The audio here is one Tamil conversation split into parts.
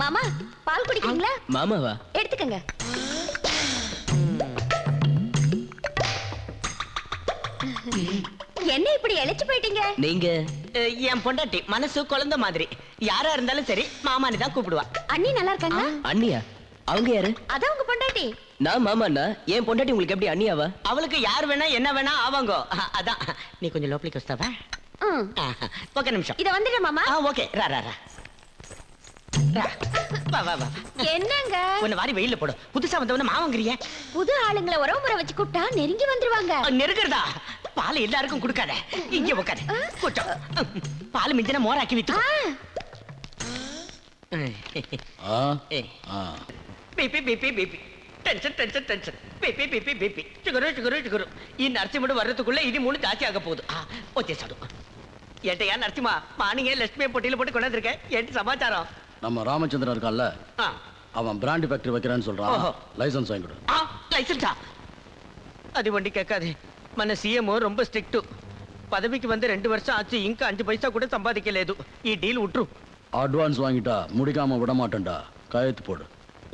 மாமா பால் குடிக்கிறீங்களா? மாமாவா? எடுத்துக்கங்க. என்ன இப்படி எழைச்சு போயிட்டீங்க? நீங்க என் பொண்டாட்டி மனசு குழந்தை மாதிரி. யாரா இருந்தாலும் சரி மாமானி தான் கூப்பிடுவா. அண்ணி நல்லா இருக்காங்க? அண்ணியா? அவங்க யாரு? அதான் உங்க பொண்டாட்டி. நான் மாமாண்ணா. என் பொண்டாட்டி உங்களுக்கு எப்படி அண்ணியாவா? அவளுக்கு யார் வேணா என்ன வேணா ஆவாங்க. அதான் நீ கொஞ்சம் லோப்ளிக் வஸ்தாவா? ஓகே நிமிஷம். இத வந்துடு மாமா. ஓகே ரா ரா ரா. வா வா வா. என்னங்க? உன்னை வாரி வெயில்ல போடு. புதுசா வந்தவன மாவங்கறியே. புது ஆளுங்களை உறவுமுறை வச்சு கூப்பிட்டா நெருங்கி வந்துருவாங்க. நெருங்கறதா? பால் எல்லாருக்கும் கொடுக்காத. இங்க உட்காரு. கூட்டம். பால் மிஞ்சின மோராக்கி வித்து. BP BP BP. Tension tension tension. BP BP BP. Sugar sugar sugar. இந்த நரசிம்மடு வர்றதுக்குள்ள இது 3 ஜாஸ்தி ஆக போகுது. ஓகே சாடு. ஏட்டையா நரசிம்மா, மார்னிங்கே லட்சுமியை பொட்டியில போட்டு கொண்டு வந்திருக்கேன். ஏட்டு சமாச்சாரம்? நம்ம ராமச்சந்திரன் இருக்கான்ல, அவன் பிராண்டி ஃபேக்டரி வைக்கிறான்னு சொல்றான். லைசன்ஸ் வாங்கி கொடு. லைசன்ஸா? அது வண்டி கேட்காது. మన సీఎం ரொம்ப స్ట్రిక్ట్. పదవికి வந்து 2 வருஷம் ஆச்சு. ఇంకా 5 பைசா கூட சம்பாதிக்கలేదు. ఈ డీల్ ఉట్రు. அட்வான்ஸ் வாங்கிட்டா முடிக்காம விட மாட்டேன்டா. கையெழுத்து போடு.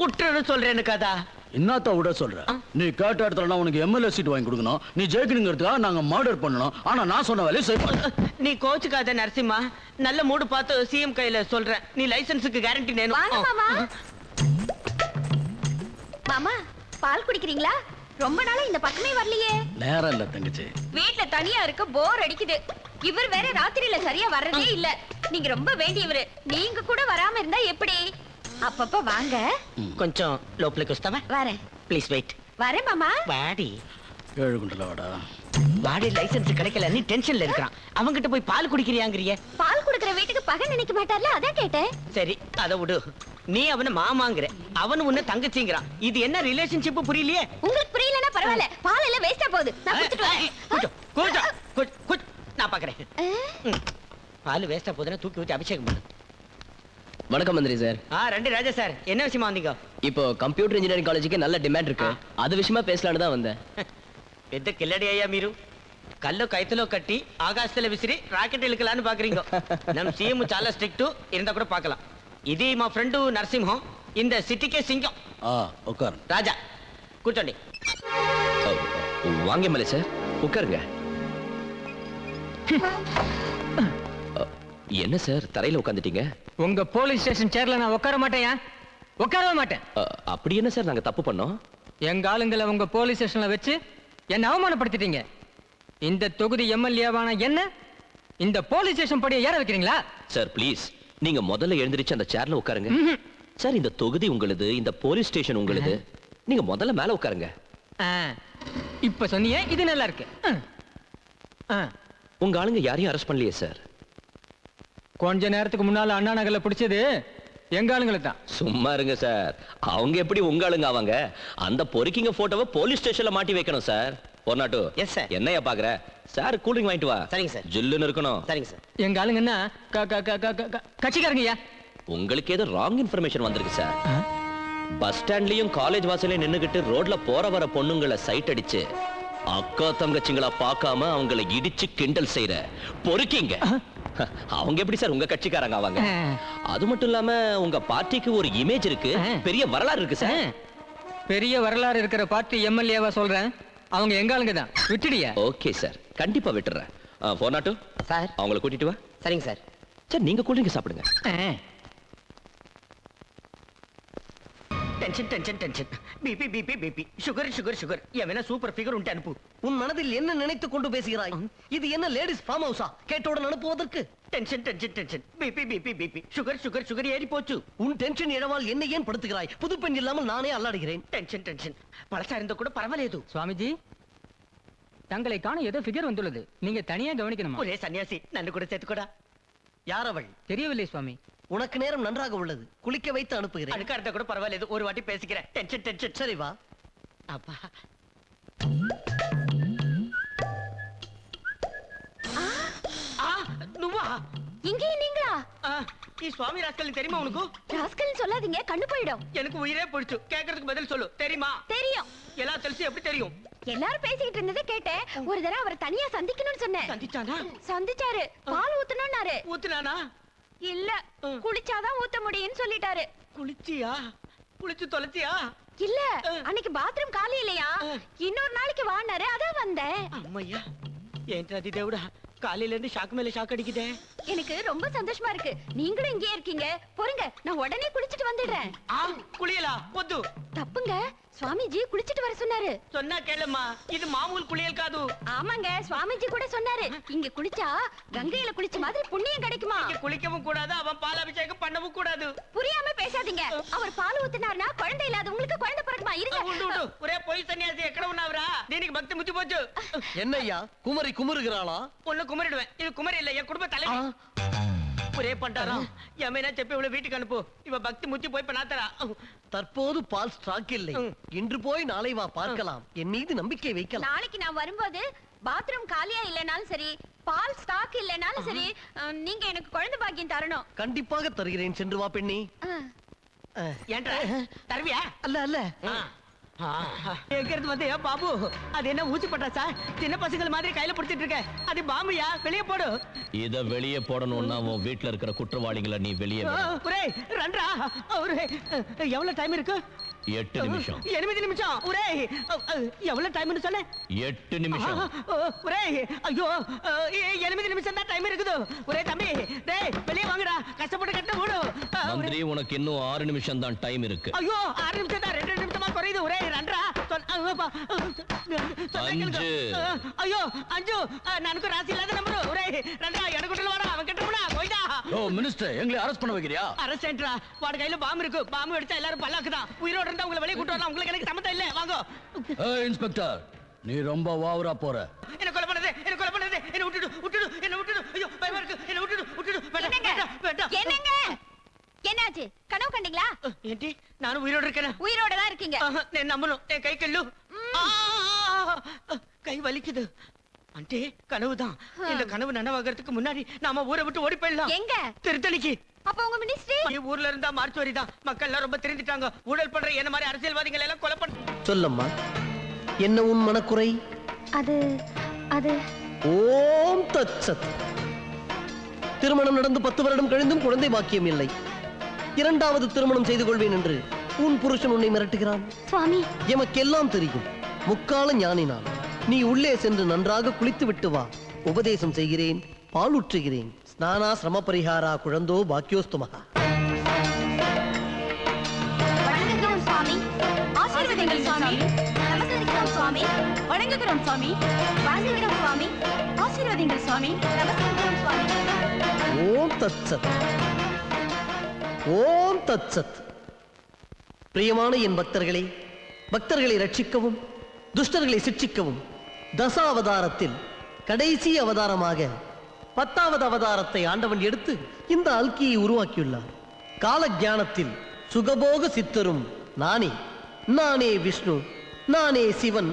உட்றன்னு சொல்றேன்னு கதா. என்னத்த விட சொல்ற? நீ கேட்ட இடத்துல உனக்கு எம்எல்ஏ சீட் வாங்கி கொடுக்கணும். நீ ஜெயிக்கணுங்கிறதுக்காக நாங்க மர்டர் பண்ணணும். ஆனா நான் சொன்ன வேலையை செய்ய. நீ கோச்சுக்காத நரசிம்மா. நல்ல மூடு பார்த்து சிஎம் கையில சொல்றேன். நீ லைசன்ஸுக்கு கேரண்டி வேணும். வாங்க மாமா. மாமா பால் குடிக்கிறீங்களா? ரொம்ப நாளா இந்த பக்கமே வரலையே. நேரம் இல்ல தங்கச்சி. வீட்ல தனியா இருக்க போர் அடிக்குது. இவர் வேற ராத்திரியில சரியா வர்றதே இல்ல. நீங்க ரொம்ப வேண்டியவரு. நீங்க கூட வராம இருந்தா எப்படி? அப்பப்ப வாங்க. கொஞ்சம் லோப்ளிக் வஸ்தாவா? வரேன். Please wait. வரேன் மாமா. வாடி. 7 குண்டல வாடா. வாடி. லைசன்ஸ் கிடைக்கல. நீ டென்ஷன்ல இருக்கான். அவங்கிட்ட போய் பால் குடிக்கிறியாங்கறியே. பால் குடுக்குற வீட்டுக்கு பகை நினைக்க மாட்டார்ல, அதான் கேட்டேன். சரி அத விடு. நீ அவன மாமாங்கற, அவன் உன்ன தங்கச்சிங்கறான். இது என்ன ரிலேஷன்ஷிப் புரியலையே? உங்களுக்கு புரியலனா பரவாயில்லை. பால் எல்லாம் வேஸ்டா போகுது. நான் குடிச்சிட்டு வரேன். குட். நான் பாக்குறேன். பால் வேஸ்டா போகுதுன்னா தூக்கி ஊத்தி அபிஷேகம் பண்ணு. வணக்கம் மந்திரி சார். ரெண்டு ராஜா சார், என்ன விஷயமா வந்தீங்க? இப்போ கம்ப்யூட்டர் இன்ஜினியரிங் காலேஜுக்கு நல்ல டிமாண்ட் இருக்கு. அது விஷயமா பேசலாம்னு தான் வந்தேன். పెద్ద కిల్లడి అయ్యా మీరు. కళ్ళు కైతులో కట్టి ఆకాశంలో విసిరి రాకెట్ ఇలుకలాని పాக்குறீங்க. நம்ம சிஎம் చాలా ஸ்ட்ரிக்ட் இருந்தா கூட பார்க்கலாம். ఇది మా ఫ్రెండ్ నరసింహం. இந்த சிட்டிக்கே சிங்கம். உட்கார். ராஜா கூச்சோண்டி. வாங்க மலை சார், உட்காருங்க. என்ன சார் தரையில உட்காந்துட்டீங்க? உங்க போலீஸ் ஸ்டேஷன் சேர்ல நான் உட்கார மாட்டேன். உட்காரவே மாட்டேன். அப்படி என்ன சார் நாங்க தப்பு பண்ணோம்? எங்க ஆளுங்களை உங்க போலீஸ் ஸ்டேஷன்ல வச்சு என்ன அவமானப்படுத்திட்டீங்க. இந்த தொகுதி எம்எல்ஏவான என்ன இந்த போலீஸ் ஸ்டேஷன் படியை ஏற வைக்கிறீங்களா? சார் ப்ளீஸ், நீங்க முதல்ல எழுந்திருச்சு அந்த சேர்ல உட்காருங்க. சார் இந்த தொகுதி உங்களுது, இந்த போலீஸ் ஸ்டேஷன் உங்களுது. நீங்க முதல்ல மேல உட்காருங்க. இப்ப சொன்னீங்க, இது நல்லா இருக்கு. உங்க ஆளுங்க யாரையும் அரெஸ்ட் பண்ணலையே சார்? கொஞ்ச நேரத்துக்கு முன்னால அண்ணா நகர்ல பிடிச்சது எங்க ஆளுங்களை தான். சும்மா இருங்க சார். அவங்க எப்படி உங்க ஆளுங்க ஆவாங்க? அந்த பொறுக்கிங்க போட்டோவை போலீஸ் ஸ்டேஷன்ல மாட்டி வைக்கணும் சார். பொன்னாட்டு. Yes sir. என்னையா பாக்குற? சார் கூலிங் வாங்கிட்டு வா. சரிங்க சார். ஜில்லுன்னு இருக்கணும். சரிங்க சார். எங்க ஆளுங்க என்ன கட்சிக்காரங்கய்யா? உங்களுக்கு ஏதோ ராங் இன்ஃபர்மேஷன் வந்திருக்கு சார். பஸ் ஸ்டாண்ட்லயும் காலேஜ் வாசலையும் நின்னுகிட்டு ரோட்ல போற வர பொண்ணுங்களை சைட் அடிச்சு அக்கா தங்கச்சிங்களா பார்க்காம அவங்களை இடிச்சு கிண்டல் செய்யற பொறுக்கிங்க. அவங்க எப்படி சார் உங்க கட்சிக்காரங்க ஆவாங்க? அது மட்டும் இல்லாம உங்க பார்ட்டிக்கு ஒரு இமேஜ் இருக்கு, பெரிய வரலாறு இருக்கு சார். பெரிய வரலாறு இருக்கிற பார்ட்டி எம்எல்ஏவா சொல்றேன். அவங்க எங்க ஆளுங்க தான். விட்டுடியா? ஓகே சார், கண்டிப்பா விட்டுறேன். போனாட்டு சார், அவங்கள கூட்டிட்டு வா. சரிங்க சார். சார் நீங்க கூல்ட்ரிங்க் சாப்பிடுங்க. Tension tension tension. BP BP BP. Sugar sugar sugar. எவனா சூப்பர் ஃபிகர் உண்டு அனுப்பு. உன் மனதில் என்ன நினைத்துக் கொண்டு பேசுகிறாய்? இது என்ன லேடிஸ் ஃபார்ம் ஹவுஸா கேட்டவுடன் அனுப்புவதற்கு? Tension tension tension. BP BP BP. Sugar sugar sugar ஏறி போச்சு. உன் டென்ஷன் இழவால் என்ன ஏன் படுத்துகிறாய்? புது பெண் இல்லாமல் நானே அல்லாடுகிறேன். Tension tension. பழசா இருந்த கூட பரவாயில்லை. சுவாமிஜி, தங்களை காண ஏதோ ஃபிகர் வந்துள்ளது. நீங்க தனியா கவனிக்கணுமா? ஒரே சன்னியாசி, நன்னு கூட சேர்த்துக்கூடா. யார் அவள்? தெரியவில்லை சுவாமி. உனக்கு நேரம் நன்றாக உள்ளது. குளிக்க வைத்து அனுப்புகிறேன். அதுக்கு இருந்த கூட பரவாயில்லை. ஒரு வாட்டி பேசிக்கிறேன். Tension tension. சரி வா. அப்பா నువ్వా? இங்கே நீங்களா? ఈ స్వామి రాస్కల్ தெரியுமா உனக்கு? ராஸ்கல் சொல்லாதீங்க, கண்ணு போயிடும். எனக்கு உயிரே போயிடுச்சு. கேக்குறதுக்கு பதில் சொல்லு. தெரியுமா? தெரியும். எல்லாம் தெரிஞ்சு எப்படி தெரியும்? எல்லாரும் பேசிக்கிட்டு இருந்ததை கேட்டேன். ஒரு தடவை அவரை தனியா சந்திக்கணும்னு சொன்னேன். சந்திச்சானா? சந்திச்சாரு. பால் ஊத்தணும்னாரு. ஊத்துனானா? இல்ல குளிச்சாதான் ஊத்த முடியும்னு சொல்லிட்டாரு. குளிச்சியா? குளிச்சு தொலைச்சியா? இல்ல அன்னைக்கு பாத்ரூம் காலி இல்லையா, இன்னொரு நாளைக்கு வானாரு, அதான் வந்தேன். அம்மையா, ஏன்டா அது தேவடா, காலையில இருந்து ஷாக் மேல ஷாக் அடிக்குதே. எனக்கு ரொம்ப சந்தோஷமா இருக்கு, நீங்களும் இங்கே இருக்கீங்க. பொறுங்க, நான் உடனே குளிச்சிட்டு வந்துடுறேன். குளியலா? பொது தப்புங்க, சுவாமிஜி குளிச்சிட்டு வர சொன்னாரு. சொன்னா கேளுமா, இது மாமூல் குளியல் காது. ஆமாங்க, சுவாமிஜி கூட சொன்னாரு, இங்க குளிச்சா கங்கையில குளிச்ச மாதிரி புண்ணியம் கிடைக்குமா. இங்க குளிக்கவும் கூடாது, அவன் பால் அபிஷேகம் பண்ணவும் கூடாது. புரியாம பேசாதீங்க. அவர் பால் ஊத்துனாருன்னா குழந்தை இல்லாதவங்களுக்கு குழந்தை பிறக்குமா? உண்டு இருங்க. உண்டு, ஒரே பொய் சன்னியாசி எக்கடவுனாவரா? நீனுக்கு பக்தி முத்தி போச்சு. என்னய்யா குமரி குமுறுகிறாளா? ஒண்ணு குமரிடுவேன், இது குமரி இல்ல, என் குடும்ப தலைவி. ஒரே பண்டாரம் எமேனா செப்பி இவ்வளவு வீட்டுக்கு அனுப்பு. இவ பக்தி முத்தி போய் பண்ணாத்தரா. தற்போது பால் ஸ்டாக் இல்லை. இன்று போய் நாளை வா பார்க்கலாம். என் மீது நம்பிக்கை வைக்கலாம். நாளைக்கு நான் வரும்போது பாத்ரூம் காலியா இல்லனாலும் சரி, பால் ஸ்டாக் இல்லனாலும் சரி, நீங்க எனக்கு குழந்தை பாக்கியம் தரணும். கண்டிப்பாக தருகிறேன். சென்று வா பெண்ணே. ஏன்டா தருவியா? அல்ல அல்ல, எங்கிறது வந்து பாபு, அது என்ன ஊசி பட்டாசா? சின்ன பசங்கள் மாதிரி கையில பிடிச்சிட்டு இருக்க, அது பாம்புயா, வெளியே போடு. இத வெளியே போடணும்னா உன் வீட்டுல இருக்கிற குற்றவாளிகளை நீ வெளியே விடு. ஒரே ரன்றா, ஒரே எவ்வளவு டைம் இருக்கு? 8 நிமிஷம். 8 நிமிஷம். ஒரே எவ்வளவு டைம்னு சொல்ல? 8 நிமிஷம். ஒரே ஐயோ, 8 நிமிஷம் தான் டைம் இருக்குது. ஒரே தம்பி, டேய் வெளியே வாங்கடா, கஷ்டப்பட்டு கட்ட ஓடு. மந்திரி, உனக்கு இன்னும் 6 நிமிஷம் தான் டைம் இருக்கு. ஐயோ, 6 நிமிஷம் தான், 2 நிமிஷமா குறையுது. ஒரே ரன்றா, ஐயோ அஞ்சு, எனக்கு ராசி இல்லாத நம்பரு. ஒரே ரன்றா, எனக்கு வாடா, அவன் கிட்ட போடா. போய்டா. ஓ மினிஸ்டர், எங்களை அரெஸ்ட் பண்ண வைக்கிறியா? அரசேன்ட்ரா, வாட கையில பாம்பு இருக்கு. பாம்பு அடிச்சா எல்லாரும் பல்லாக்குதான். உயிரோட இருந்தா உங்களை வெளியே கூட்டு வரலாம். உங்களுக்கு எனக்கு சம்மந்தம் இல்ல, வாங்க. ஏய் இன்ஸ்பெக்டர், நீ ரொம்ப வாவரா போற. என்ன கொலை பண்ணது, என்ன கொலை பண்ணது, என்ன விட்டுடு விட்டுடு, என்ன விட்டுடு. ஐயோ பயமா இருக்கு, என்ன விட்டுடு விட்டுடு. வேண்டாம். என்னங்க என்னாச்சு? கனவு கண்டீங்களா? ஏன்டி நானும் உயிரோட இருக்கேன்? உயிரோட தான் இருக்கீங்க. நான் நம்பணும், என் கை கல்லு. கை வலிக்குது. ஆண்டி, கனவுதான். இந்த கனவு நனவாகிறதுக்கு முன்னாடி நாம ஊரை விட்டு ஓடி போயிடலாம். எங்க? திருத்தணிக்கு. அப்ப உங்க மினிஸ்ட்ரி? ஊர்ல இருந்தா மார்ச் வரிதான். மக்கள் எல்லாம் ரொம்ப தெரிஞ்சிட்டாங்க. ஊழல் பண்ற என்ன மாதிரி அரசியல்வாதிகள் எல்லாம் கொலை பண்ண. சொல்லம்மா, என்ன உன் மனக்குறை? அது அது ஓம் தத்சத். திருமணம் நடந்து 10 வருடம் கழிந்தும் குழந்தை பாக்கியம் இல்லை. 2வது திருமணம் செய்து கொள்வேன் என்று உன் புருஷன் உன்னை மிரட்டுகிறான். சுவாமி, எமக்கெல்லாம் தெரியும். முக்கால ஞானி நான். நீ உள்ளே சென்று நன்றாக குளித்து விட்டு வா. உபதேசம் செய்கிறேன், பால் ஊற்றுகிறேன். ஸ்நானா சிரம பரிகாரா குழந்தோ பாக்கியோஸ்துமகா. வணங்குகிறோம் சுவாமி. ஆசீர்வதிங்கள் சுவாமி. நமஸ்காரம் சுவாமி. வணங்குகிறோம் சுவாமி. வணங்குகிறோம் சுவாமி. ஆசீர்வதிங்கள் சுவாமி. நமஸ்காரம் சுவாமி. ஓம் தத்சத். ஓம் தத்சத். பிரியமான என் பக்தர்களே, பக்தர்களை ரட்சிக்கவும் துஷ்டர்களை சிட்சிக்கவும் தசாவதாரத்தில் கடைசி அவதாரமாக 10வது அவதாரத்தை ஆண்டவன் எடுத்து இந்த அல்கியை உருவாக்கியுள்ளார். கால ஞானத்தில் சுகபோக சித்தரும் நானே. நானே விஷ்ணு, நானே சிவன்,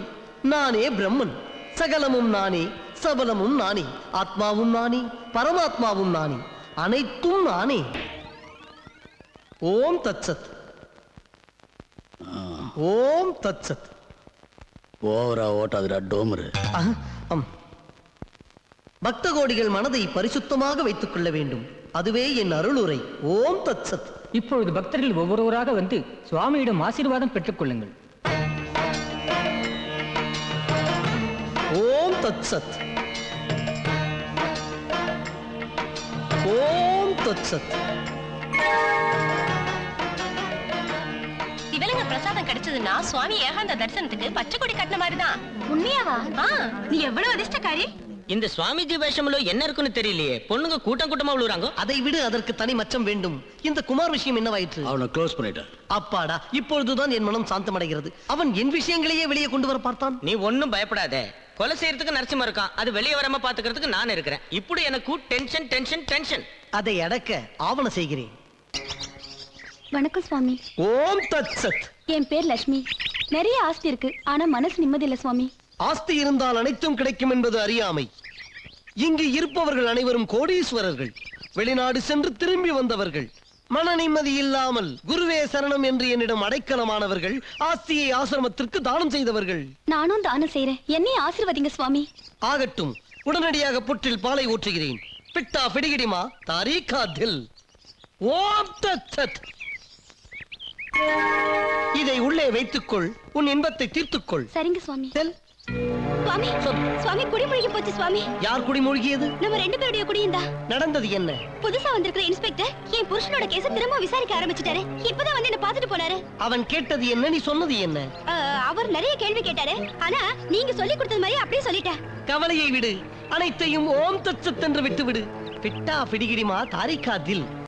நானே பிரம்மன். சகலமும் நானே, சபலமும் நானே. ஆத்மாவும் நானே, பரமாத்மாவும் நானே, அனைத்தும் நானே. ஓம் தத்சத். ஓம் தத்சத். ஓவரா ஓட்டாதுடா டோமரு. பக்த கோடிகள் மனதை பரிசுத்தமாக வைத்துக் கொள்ள வேண்டும். அதுவே என் அருளுரை. ஓம் தத்சத். இப்பொழுது பக்தர்கள் ஒவ்வொருவராக வந்து சுவாமியிடம் ஆசீர்வாதம் பெற்றுக் கொள்ளுங்கள். ஓம் தத்சத். ஓம் தத்சத். இவளுங்க பிரசாதம் கிடைச்சதுன்னா சுவாமி ஏகாந்த தரிசனத்துக்கு பச்சை கொடி கட்டின மாதிரிதான். உண்மையாவா? நீ எவ்வளவு அதிர்ஷ்டக்காரி. இந்த சுவாமிஜி வேஷம்ல என்ன இருக்குன்னு தெரியலையே. பொண்ணுங்க கூட்டம் கூட்டமா விழுறாங்க. அதை விடு, அதற்கு தனி மச்சம் வேண்டும். இந்த குமார் விஷயம் என்னவாயிற்று? அவனை க்ளோஸ் பண்ணிட்டேன். அப்பாடா, இப்பொழுதுதான் என் மனம் சாந்தமடைகிறது. அவன் என் விஷயங்களையே வெளியே கொண்டு வர பார்த்தான். நீ ஒண்ணும் பயப்படாத. கொலை செய்யறதுக்கு நரசிம்ம இருக்கான், அது வெளியே வராம பாத்துக்கிறதுக்கு நான் இருக்கிறேன். இப்படி எனக்கு டென்ஷன் டென்ஷன் டென்ஷன். அதை அடக்க ஆவண செய்கிறேன். வணக்கம் சுவாமி. ஓம் தத்சத். என் பேர் லட்சுமி. நிறைய ஆஸ்தி இருக்கு, ஆனா மனசு நிம்மதி இல்ல சுவாமி. ஆஸ்தி இருந்தால் அனைத்தும் கிடைக்கும் என்பது அறியாமை. இங்கு இருப்பவர்கள் அனைவரும் கோடீஸ்வரர்கள். வெளிநாடு சென்று திரும்பி வந்தவர்கள். மன நிம்மதி இல்லாமல் குருவே சரணம் என்று என்னிடம் அடைக்கலமானவர்கள். ஆஸ்தியை ஆசிரமத்திற்கு தானம் செய்தவர்கள். நானும் தானம் செய்யறேன், என்னை ஆசீர்வதிங்க சுவாமி. ஆகட்டும், உடனடியாக புற்றில் பாலை ஊற்றுகிறேன். பிட்டா பிடிகிடிமா தாரீகா தில். ஓம் தத் சத். இதை உள்ளே வைத்துக்கொள், உன் இன்பத்தை தீர்த்துக்கொள். சரிங்க சுவாமி. செல். சுவாமி சுவாமி குடி மூழ்கி போச்சு சுவாமி. யார் குடி மூழ்கியது? நம்ம 2 பேருடைய குடியுந்தா. நடந்தது என்ன? புதுசா வந்திருக்கிற இன்ஸ்பெக்டர் என் புருஷனோட கேஸ திரும்ப விசாரிக்க ஆரம்பிச்சிட்டாரு. இப்பதான் வந்து என்ன பாத்துட்டு போனாரு. அவன் கேட்டது என்ன, நீ சொன்னது என்ன? அவர் நிறைய கேள்வி கேட்டாரு. ஆனா நீங்க சொல்லி கொடுத்தது மாதிரி அப்படியே சொல்லிட்டேன். கவலையை விடு, அனைத்தையும் ஓம் தத் சத் என்று விட்டு விடு. பிட்டா பிடிகிடிமா தாரிகா தில்.